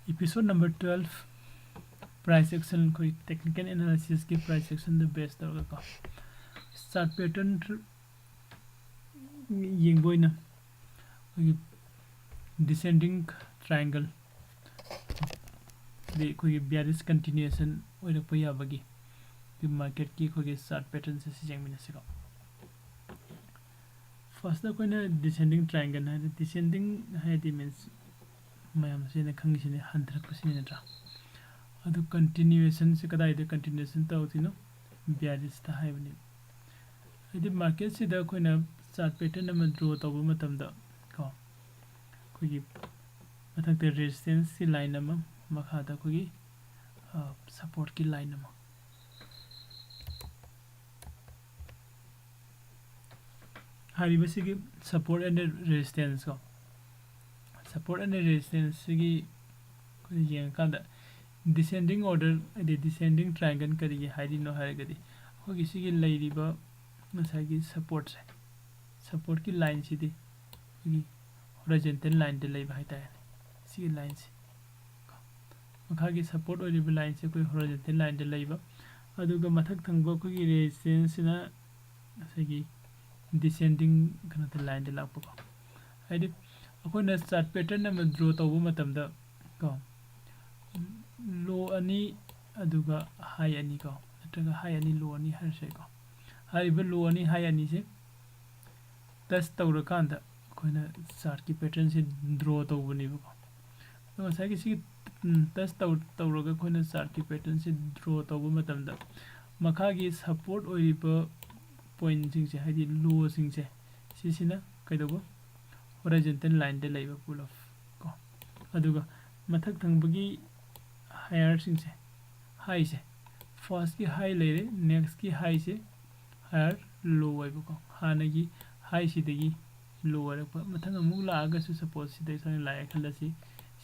Episode number 12 price action koi technical analysis ki price action the best tawga ko start pattern yingboina koi descending triangle de koi bearish continuation oirakpa yabagi the market ki koi start pattern se sijangmina siko first da koi na descending triangle hai descending hai the means mayam se na khangi se ne handrak pasine na adu continuation se kadai de continuation tawtino bearish ta haibani adi market se da koina chart pattern ama draw tawu matam da ko kogi mathak de resistance si line ama makha da kogi support ki line ama hari basigi support and resistance ko support and resistance gi kogi yang kanda descending order the descending triangle kari haidi no haragadi hogi sigi lairiba masagi support ki line sidi hogi horizontal line de laiba haita sigi line si makagi support oriba line se koi horizontal line de laiba aduga mathak thangba kogi resistance na masagi descending kana de line de lakpa ko haidi akona chart pattern na draw tawu matam da ko low ani aduga high ani ko nataga high ani low ani harse ko hariba low ani high ani se touch tawra kanda koina chart ki pattern se draw tawbani ko no sai ki si touch tawra ga koina chart ki pattern se draw tawba matam da makha gi support oiriba point sing se hadi low sing se sisina kaidobo horizontal line de laiba pull off ko aduga mathak thangbagi higher sing se high se first ki high lere next ki high se higher low waibu ko hana gi high si degi lower pa mathang amuk la aga su suppose si dei sang la khalasi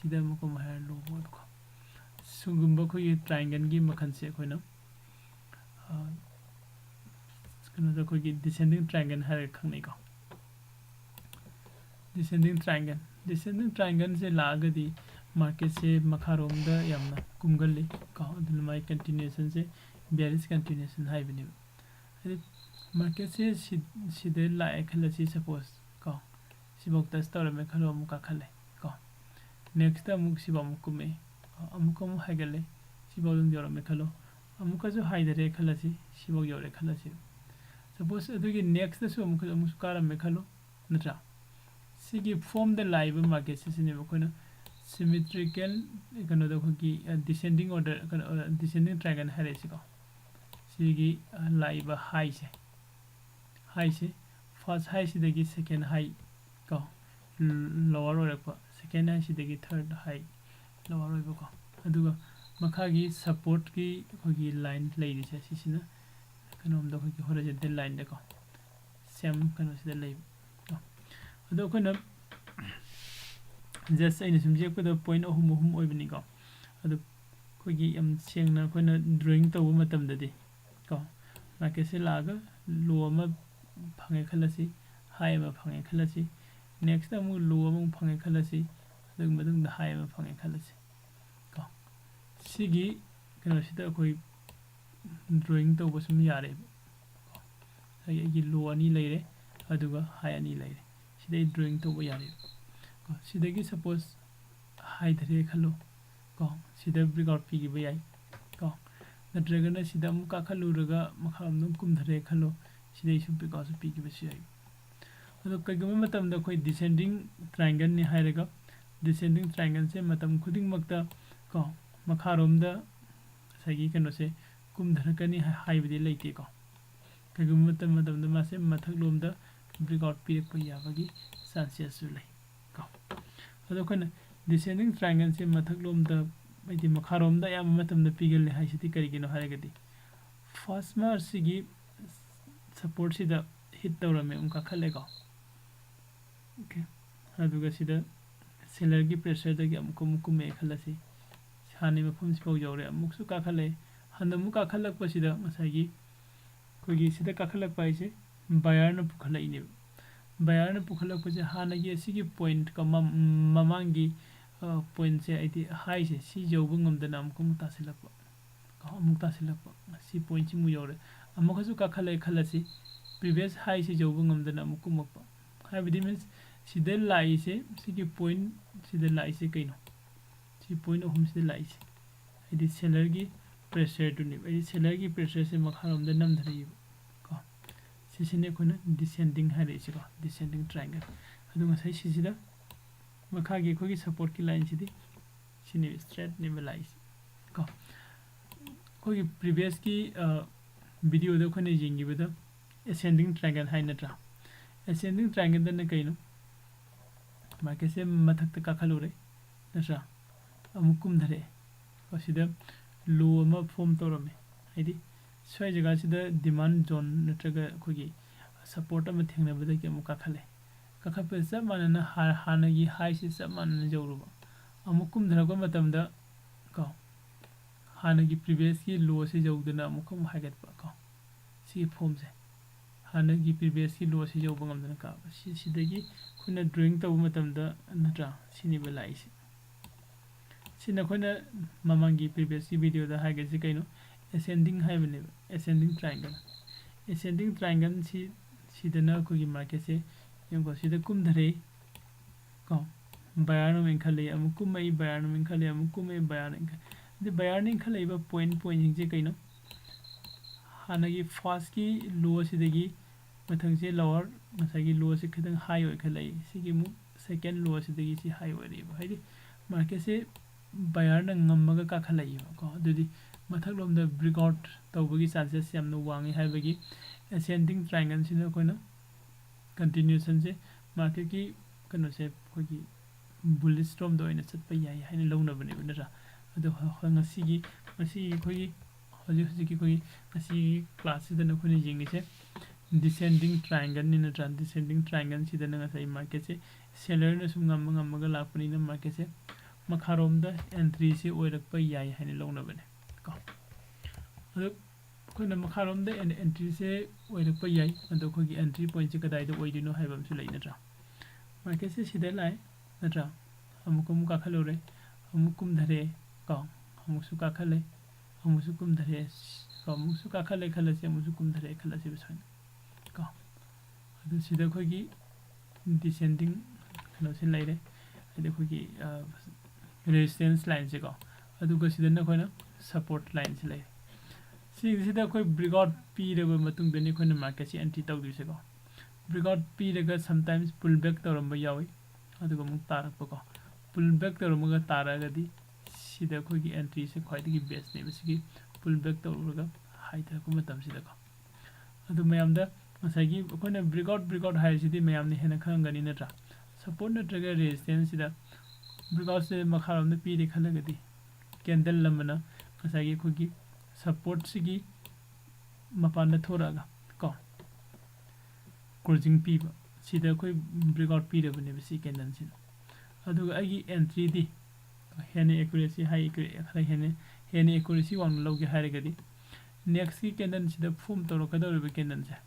sida mu ko higher low waibu ko sungumba ko ye triangle gi makhan se ko na kana da ko gi descending triangle har khangnai ko descending triangle se laga di market se makharom da yamna kumgalli ka adul mai continuation se bearish continuation hai bini market se side la khala si suppose ka sibok ta store me khalo mu ka khale ka next ta muk siba mu kume amukom hagale sibodum jora me khalo amuka jo haidare khala si sibok yore khala si suppose adugi next ta su amuka kara me khalo natra sigi form the live market se sine ko na symmetrical kano da khogi descending order descending triangle hare siko sigi live high se first high se degi second high ko lower order ko second high se degi third high lower order ko aduga makhagi support ki khogi line lairi se sisina kanom da khogi horizontal line de ko same kano se lay ado kona just in subject ko the point ohum oibni ko adu kogi am sengna kona drawing tawu matam da de ko market se laga low ma phange khalasi high ma phange khalasi next amu low ma phange khalasi adug madung da high ma phange khalasi ko sigi kana sida koi drawing tawu sum yare ko ai low ani leire aduga high ani leire sidai drawing tawu yare ko sidagi suppose high dhare khalo ko sida breakout pi gi bai ko na dragon na sida mu ka khalu raga makham num kum dhare khalo sidai su breakout pi gi basi ai ado kagama matam da koi descending triangle ni hairaga descending triangle se matam khuding makta ko makharom da sagi kano se kum dharakani high bidi leite ko kagama matam da ma se mathak lom da breakout pi ko yabagi chances su lai ko ado kana descending triangle se mathak lom da bai makharom da yam matam da pigal le haisiti kari gino haragadi first mar sigi support sida hit tawrame umka khale ko okay aduga sida seller gi pressure da gi amkum me khalasi hani mafum sipau yore amuksu ka khale handamu ka khalak pasida masagi kogi sida ka khalak paise buyer na pukhalai ne buyer na pukhalak pase hana gi sigi point ka mamangi point se aidi high se si jobu ngamdana amkum tasilakpa amuk tasilakpa si point si mu yore amukasu ka khalai khalasi previous high se jobu ngamdana amukumakpa habidi means sida lai se sigi point sida lai se kaino si point ohum sida lai se aidi seller gi pressure to ni aidi seller gi pressure se makharom da nam dhari ko si sine khona descending hare se ko descending triangle adu ngasai si sida makhagi khogi support ki line sidi sine straight ni line ko khogi previous ki video da khone jingi bada ascending triangle hai natra ascending triangle da na kaino market se mathak ta kakhalure natra amukum dhare ko sida low ama form torame haidi swai jaga sida demand zone natraga khogi support ama thengna bada ki amuka khale kakhape sa manana hana gi high se sa manana jawruba amukum dharago matamda ko hana gi previous ki low se jawdana amukum haget pa ko si form se hana gi previous ki low se jawba ngamdana ka si sidagi khuna drawing tabu matamda natra sini belai se sina khona mamangi previous ki video da hage se kaino ascending high bane ascending triangle si sidana ko gi market se yongo sida kum dhare ko bayano men khale amukum mai bayano men khale amukum mai bayano de bayano khale ba point je kaino hanagi first ki low sidagi mathang se lower masagi low se khadang high oi khale sigi mu second low sidagi si high oi ri ba haidi market se bayano ngammaga ka khale ko dudi mathak lom da breakout tawbagi chances yamna wangi haibagi ascending triangle sina koina continuation se market ki kano se khogi bullish storm do ina chat pa yai haina lawna bane nara ado ngasi khogi hoji ki khogi ngasi class da na khoni jingi se descending triangle ni na descending triangle si da na ngasai market se seller na sum ngam ga lakpani na market se makharom da entry se oirak pa yai haina lawna bane ko ado कोई मखारोम दे entry से ओइरप याई अदो खोगी entry point से कदाई दो ओइदिनो हाइबम से नत्रा market से सिदे लाए नत्रा अमुकुम काखलोरे अमुकुम धरे का अमुसु काखले अमुसुकुम धरे का अमुसु काखले खलसे अमुसुकुम धरे खलसे बसन का अदो सिदे खोगी डिसेंडिंग खलसे लाइरे अदो खोगी रेजिस्टेंस लाइन से का अदो को सिदे न खोना सपोर्ट लाइन से लाइरे सिदा कोई ब्रेकआउट पीरब मतुंग दनि खोना मार्केट से एंट्री तौदिसे को ब्रेकआउट पीरगा समटाइम्स पुल बैक तौरम यावी अदुगा मु तारक को पुल बैक तौरमगा तारगदी सिदा खोगी एंट्री से ख्वाइदगी बेस्ट ने बसिगी पुल बैक तौरगा हाई तक मतम सिदा को अदु मयामदा मसागी खोना ब्रेकआउट हाई सिदी मयामने हेना खंगनी नत्रा सपोर्ट नत्रगा रेजिस्टेंस सिदा ब्रेकआउट से मखारम न पीरे खलगदी कैंडल लमना मसागी खोगी सपोर्ट सिगी मपान थोरागा को क्लोजिंग पीब सिदा कोई ब्रेकआउट पीरबने बसी कैंडल सिन अदुगा आगी एंट्री दी हेने एक्यूरेसी हाई हेने एक्यूरेसी वांग लौगे हारगदी नेक्स्ट की कैंडल सिदा फॉर्म तौरकदौरब कैंडल से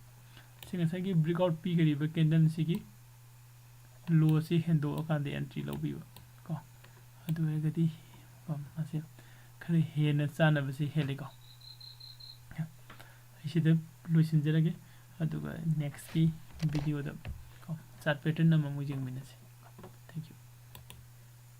सिंगसागी ब्रेकआउट पीगरीब कैंडल सिगी लो से हेंदो अकांदे एंट्री लौबीब को अदुगदी मासे खरे हेना चानबसे हेलेको इसिदे लुसिनजरगे अदुगा नेक्स्ट की वीडियो द चार्ट पैटर्न नम मुजिंग मिनसे